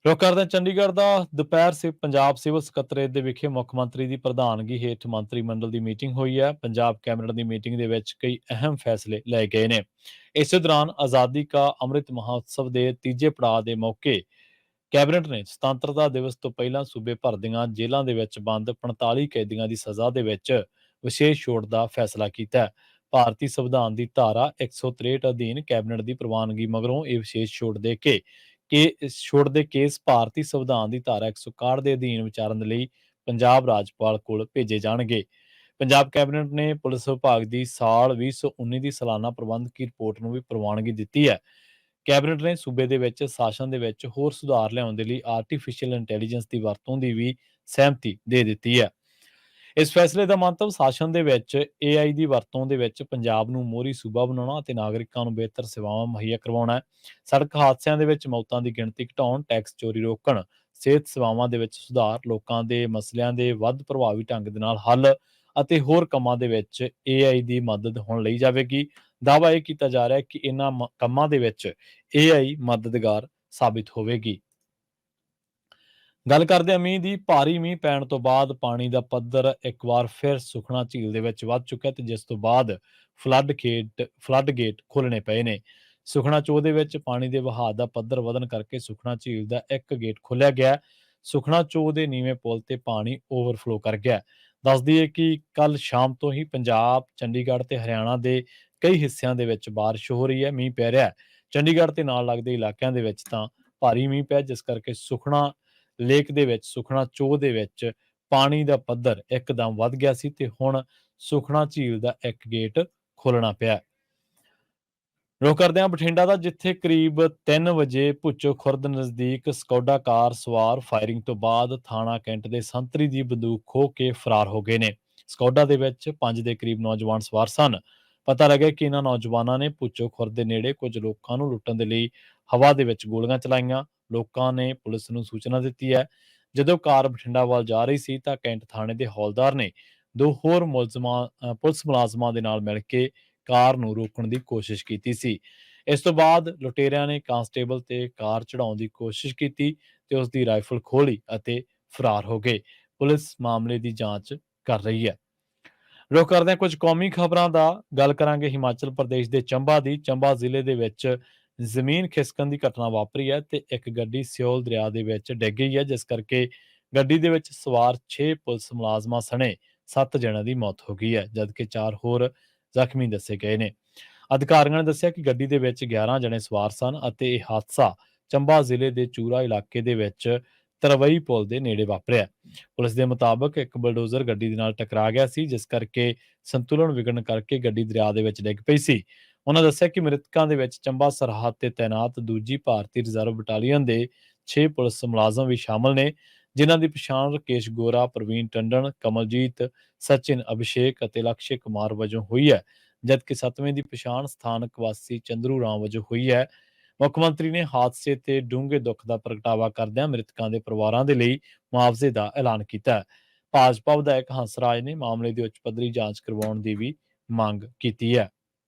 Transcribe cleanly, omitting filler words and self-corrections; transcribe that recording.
ਰੁੱਖ ਕਰਦੇ ਹਾਂ ਚੰਡੀਗੜ੍ਹ ਦਾ ਦੁਪਹਿਰ ਪੰਜਾਬ ਸਿਵਲ ਸਕੱਤਰੇਤ ਦੇ ਵਿਖੇ ਮੁੱਖ ਮੰਤਰੀ ਦੀ ਪ੍ਰਧਾਨਗੀ ਹੇਠ ਮੰਤਰੀ ਮੰਡਲ ਦੀ ਮੀਟਿੰਗ ਹੋਈ ਹੈ। ਪੰਜਾਬ ਕੈਬਨਿਟ ਦੀ ਮੀਟਿੰਗ ਦੇ ਵਿੱਚ ਕਈ ਅਹਿਮ ਫੈਸਲੇ ਲਏ ਗਏ ਨੇ। ਇਸੇ ਦੌਰਾਨ ਆਜ਼ਾਦੀ ਕਾ ਅੰਮ੍ਰਿਤ ਮਹੋਤਸਵ ਦੇ ਤੀਜੇ ਪੜਾਅ ਦੇ ਮੌਕੇ ਕੈਬਨਿਟ ਨੇ ਸੁਤੰਤਰਤਾ ਦਿਵਸ ਤੋਂ ਪਹਿਲਾਂ ਸੂਬੇ ਭਰ ਦੀਆਂ ਜੇਲ੍ਹਾਂ ਦੇ ਵਿੱਚ ਬੰਦ 45 ਕੈਦੀਆਂ ਦੀ ਸਜ਼ਾ ਦੇ ਵਿੱਚ ਵਿਸ਼ੇਸ਼ ਛੋਟ ਦਾ ਫੈਸਲਾ ਕੀਤਾ ਹੈ। ਭਾਰਤੀ ਸੰਵਿਧਾਨ ਦੀ ਧਾਰਾ 163 ਅਧੀਨ ਕੈਬਨਿਟ ਦੀ ਪ੍ਰਵਾਨਗੀ ਮਗਰੋਂ ਇਹ ਵਿਸ਼ੇਸ਼ ਛੋਟ ਦੇ ਕੇ ਇਸ ਛੋਟ ਦੇ ਕੇਸ ਭਾਰਤੀ ਸੰਵਿਧਾਨ ਦੀ ਧਾਰਾ 161 ਦੇ ਅਧੀਨ ਵਿਚਾਰਨ ਦੇ ਲਈ ਪੰਜਾਬ ਰਾਜਪਾਲ ਕੋਲ ਭੇਜੇ ਜਾਣਗੇ। ਪੰਜਾਬ ਕੈਬਨਿਟ ਨੇ ਪੁਲਿਸ ਵਿਭਾਗ ਦੀ ਸਾਲ 2019 ਦੀ ਸਾਲਾਨਾ ਪ੍ਰਬੰਧਕੀ ਰਿਪੋਰਟ ਨੂੰ ਵੀ ਪ੍ਰਵਾਨਗੀ ਦਿੱਤੀ ਹੈ। ਕੈਬਨਿਟ ਨੇ ਸੂਬੇ ਦੇ ਵਿੱਚ ਸ਼ਾਸਨ ਦੇ ਵਿੱਚ ਹੋਰ ਸੁਧਾਰ ਲਿਆਉਣ ਦੇ ਲਈ ਆਰਟੀਫੀਸ਼ੀਅਲ ਇੰਟੈਲੀਜੈਂਸ ਦੀ ਵਰਤੋਂ ਦੀ ਵੀ ਸਹਿਮਤੀ ਦੇ ਦਿੱਤੀ ਹੈ। ਇਸ ਫੈਸਲੇ ਦਾ ਮੰਤਵ ਸ਼ਾਸਨ ਦੇ ਵਿੱਚ AI ਦੀ ਵਰਤੋਂ ਦੇ ਵਿੱਚ ਪੰਜਾਬ ਨੂੰ ਮੋਹਰੀ ਸੂਬਾ ਬਣਾਉਣਾ ਅਤੇ ਨਾਗਰਿਕਾਂ ਨੂੰ ਬਿਹਤਰ ਸੇਵਾਵਾਂ ਮੁਹੱਈਆ ਕਰਵਾਉਣਾ ਹੈ। ਸੜਕ ਹਾਦਸਿਆਂ ਦੇ ਵਿੱਚ ਮੌਤਾਂ ਦੀ ਗਿਣਤੀ ਘਟਾਉਣ, ਟੈਕਸ ਚੋਰੀ ਰੋਕਣ, ਸਿਹਤ ਸੇਵਾਵਾਂ ਦੇ ਵਿੱਚ ਸੁਧਾਰ, ਲੋਕਾਂ ਦੇ ਮਸਲਿਆਂ ਦੇ ਵੱਧ ਪ੍ਰਭਾਵੀ ਢੰਗ ਦੇ ਨਾਲ ਹੱਲ ਅਤੇ ਹੋਰ ਕੰਮਾਂ ਦੇ ਵਿੱਚ AI ਦੀ ਮਦਦ ਹੁਣ ਲਈ ਜਾਵੇਗੀ। ਦਾਅਵਾ ਇਹ ਕੀਤਾ ਜਾ ਰਿਹਾ ਹੈ ਕਿ ਇਹਨਾਂ ਕੰਮਾਂ ਦੇ ਵਿੱਚ AI ਮਦਦਗਾਰ ਸਾਬਿਤ ਹੋਵੇਗੀ। ਗੱਲ ਕਰਦੇ ਹਾਂ ਮੀਂਹ ਦੀ। ਭਾਰੀ ਮੀਂਹ ਪੈਣ ਤੋਂ ਬਾਅਦ ਪਾਣੀ ਦਾ ਪੱਧਰ ਇੱਕ ਵਾਰ ਫਿਰ ਸੁਖਨਾ ਝੀਲ ਦੇ ਵਿੱਚ ਵੱਧ ਚੁੱਕਿਆ ਤੇ ਜਿਸ ਤੋਂ ਬਾਅਦ ਫਲੱਡ ਗੇਟ ਖੋਲ੍ਹਣੇ ਪਏ ਨੇ। ਸੁਖਨਾ ਚੋਅ ਦੇ ਵਿੱਚ ਪਾਣੀ ਦੇ ਵਹਾਅ ਦਾ ਪੱਧਰ ਵਧਣ ਕਰਕੇ ਸੁਖਨਾ ਝੀਲ ਦਾ ਇੱਕ ਗੇਟ ਖੋਲ੍ਹਿਆ ਗਿਆ। ਸੁਖਨਾ ਚੋਅ ਦੇ ਨੀਵੇਂ ਪੁਲ ਤੇ ਪਾਣੀ ਓਵਰਫਲੋ ਕਰ ਗਿਆ। ਦੱਸ ਦਈਏ ਕਿ ਕੱਲ ਸ਼ਾਮ ਤੋਂ ਹੀ ਪੰਜਾਬ, ਚੰਡੀਗੜ੍ਹ ਤੇ ਹਰਿਆਣਾ ਦੇ ਕਈ ਹਿੱਸਿਆਂ ਦੇ ਵਿੱਚ ਬਾਰਿਸ਼ ਹੋ ਰਹੀ ਹੈ, ਮੀਂਹ ਪੈ ਰਿਹਾ ਹੈ। ਚੰਡੀਗੜ੍ਹ ਤੇ ਨਾਲ ਲੱਗਦੇ ਇਲਾਕਿਆਂ ਦੇ ਵਿੱਚ ਤਾਂ ਭਾਰੀ ਮੀਂਹ ਪਿਆ, ਜਿਸ ਕਰਕੇ ਸੁਖਨਾ ਲੇਕ ਦੇ ਵਿੱਚ, ਸੁਖਨਾ ਚੋਅ ਦੇ ਵਿੱਚ ਪਾਣੀ ਦਾ ਪੱਧਰ ਇੱਕਦਮ ਵੱਧ ਗਿਆ ਸੀ ਤੇ ਹੁਣ ਸੁਖਨਾ ਝੀਲ ਦਾ ਇੱਕ ਗੇਟ ਖੋਲ੍ਹਣਾ ਪਿਆ। ਰੁੱਖ ਕਰਦੇ ਹਾਂ ਬਠਿੰਡਾ ਦਾ, ਜਿੱਥੇ ਕਰੀਬ 3 ਵਜੇ ਭੁੱਚੋ ਖੁਰਦ ਨਜ਼ਦੀਕ ਸਕੌਡਾ ਕਾਰ ਸਵਾਰ ਫਾਇਰਿੰਗ ਤੋਂ ਬਾਅਦ ਥਾਣਾ ਕੈਂਟ ਦੇ ਸੰਤਰੀ ਦੀ ਬੰਦੂਕ ਖੋਹ ਕੇ ਫਰਾਰ ਹੋ ਗਏ ਨੇ। ਸਕੌਡਾ ਦੇ ਵਿੱਚ 5 ਦੇ ਕਰੀਬ ਨੌਜਵਾਨ ਸਵਾਰ ਸਨ। ਪਤਾ ਲੱਗਿਆ ਕਿ ਇਹਨਾਂ ਨੌਜਵਾਨਾਂ ਨੇ ਭੁੱਚੋ ਖੁਰਦ ਦੇ ਨੇੜੇ ਕੁਝ ਲੋਕਾਂ ਨੂੰ ਲੁੱਟਣ ਦੇ ਲਈ ਹਵਾ ਦੇ ਵਿੱਚ ਗੋਲੀਆਂ ਚਲਾਈਆਂ। ਲੋਕਾਂ ਨੇ ਪੁਲਿਸ ਨੂੰ ਸੂਚਨਾ ਦਿੱਤੀ ਹੈ। ਜਦੋਂ ਕਾਰ ਬਠਿੰਡਾ ਵੱਲ ਜਾ ਰਹੀ ਸੀ ਤਾਂ ਕੈਂਟ ਥਾਣੇ ਦੇ ਹੌਲਦਾਰ ਨੇ 2 ਹੋਰ ਪੁਲਿਸ ਮੁਲਾਜ਼ਮਾਂ ਦੇ ਨਾਲ ਮਿਲ ਕੇ ਕਾਰ ਨੂੰ ਰੋਕਣ ਦੀ ਕੋਸ਼ਿਸ਼ ਕੀਤੀ ਸੀ। ਇਸ ਤੋਂ ਬਾਅਦ ਲੁਟੇਰਿਆਂ ਨੇ ਕਾਂਸਟੇਬਲ ਤੇ ਕਾਰ ਚੜਾਉਣ ਦੀ ਕੋਸ਼ਿਸ਼ ਕੀਤੀ ਤੇ ਉਸ ਦੀ ਰਾਈਫਲ ਖੋਲੀ ਅਤੇ ਫਰਾਰ ਹੋ ਗਏ। ਪੁਲਿਸ ਮਾਮਲੇ ਦੀ ਜਾਂਚ ਕਰ ਰਹੀ ਹੈ। ਰੁੱਖ ਕਰਦੇ ਹਾਂ ਕੁਝ ਕੌਮੀ ਖਬਰਾਂ ਦਾ। ਗੱਲ ਕਰਾਂਗੇ ਹਿਮਾਚਲ ਪ੍ਰਦੇਸ਼ ਦੇ ਚੰਬਾ ਦੀ। ਚੰਬਾ ਜ਼ਿਲ੍ਹੇ ਦੇ ਵਿੱਚ ਜ਼ਮੀਨ ਖਿਸਕਣ ਦੀ ਘਟਨਾ ਵਾਪਰੀ ਹੈ ਤੇ ਇੱਕ ਗੱਡੀ ਸਿਓਲ ਦਰਿਆ ਦੇ ਵਿੱਚ ਡਿੱਗ ਗਈ ਹੈ, ਜਿਸ ਕਰਕੇ ਗੱਡੀ ਦੇ ਵਿੱਚ ਸਵਾਰ 6 ਪੁਲਿਸ ਮੁਲਾਜ਼ਮਾਂ ਸਣੇ 7 ਜਣਿਆਂ ਦੀ ਮੌਤ ਹੋ ਗਈ ਹੈ, ਜਦਕਿ 4 ਹੋਰ ਜ਼ਖਮੀ ਦੱਸੇ ਗਏ ਨੇ। ਅਧਿਕਾਰੀਆਂ ਨੇ ਦੱਸਿਆ ਕਿ ਗੱਡੀ ਦੇ ਵਿੱਚ 11 ਜਣੇ ਸਵਾਰ ਸਨ ਅਤੇ ਇਹ ਹਾਦਸਾ ਚੰਬਾ ਜ਼ਿਲ੍ਹੇ ਦੇ ਚੂਰਾ ਇਲਾਕੇ ਦੇ ਵਿੱਚ ਤਰਵਈ ਪੁਲ ਦੇ ਨੇੜੇ ਵਾਪਰਿਆ। ਪੁਲਿਸ ਦੇ ਮੁਤਾਬਕ ਇੱਕ ਬਲਡੋਜ਼ਰ ਗੱਡੀ ਦੇ ਨਾਲ ਟਕਰਾ ਗਿਆ ਸੀ, ਜਿਸ ਕਰਕੇ ਸੰਤੁਲਨ ਵਿਗੜਨ ਕਰਕੇ ਗੱਡੀ ਦਰਿਆ ਦੇ ਵਿੱਚ ਡਿੱਗ ਪਈ ਸੀ। ਉਹਨਾਂ ਦੱਸਿਆ ਕਿ ਮ੍ਰਿਤਕਾਂ ਦੇ ਵਿੱਚ ਚੰਬਾ ਸਰਹੱਦ ਤੇ ਤੈਨਾਤ ਦੂਜੀ ਭਾਰਤੀ ਰਿਜ਼ਰਵ ਬਟਾਲੀਅਨ ਦੇ 6 ਪੁਲਿਸ ਮੁਲਾਜ਼ਮ ਵੀ ਸ਼ਾਮਲ ਨੇ, ਜਿਨ੍ਹਾਂ ਦੀ ਪਛਾਣ ਰਕੇਸ਼ ਗੋਰਾ, ਪ੍ਰਵੀਨ ਟੰਡਨ, ਕਮਲਜੀਤ, ਸਚਿਨ, ਅਭਿਸ਼ੇਕ ਅਤੇ ਲਕਸ਼ੇ ਕੁਮਾਰ ਵਜੋਂ ਹੋਈ ਹੈ, ਜਦਕਿ 7ਵੇਂ ਦੀ ਪਛਾਣ ਸਥਾਨਕ ਵਾਸੀ ਚੰਦਰੂ ਰਾਮ ਵਜੋਂ ਹੋਈ ਹੈ। ਮੁੱਖ ਮੰਤਰੀ ਨੇ ਹਾਦਸੇ ਤੇ ਡੂੰਘੇ ਦੁੱਖ ਦਾ ਪ੍ਰਗਟਾਵਾ ਕਰਦਿਆਂ ਮ੍ਰਿਤਕਾਂ ਦੇ ਪਰਿਵਾਰਾਂ ਦੇ ਲਈ ਮੁਆਵਜ਼ੇ ਦਾ ਐਲਾਨ ਕੀਤਾ ਹੈ। ਭਾਜਪਾ ਵਿਧਾਇਕ ਹੰਸਰਾਜ ਨੇ ਮਾਮਲੇ ਦੀ ਉੱਚ ਪੱਧਰੀ ਜਾਂਚ ਕਰਵਾਉਣ ਦੀ ਵੀ ਮੰਗ ਕੀਤੀ ਹੈ।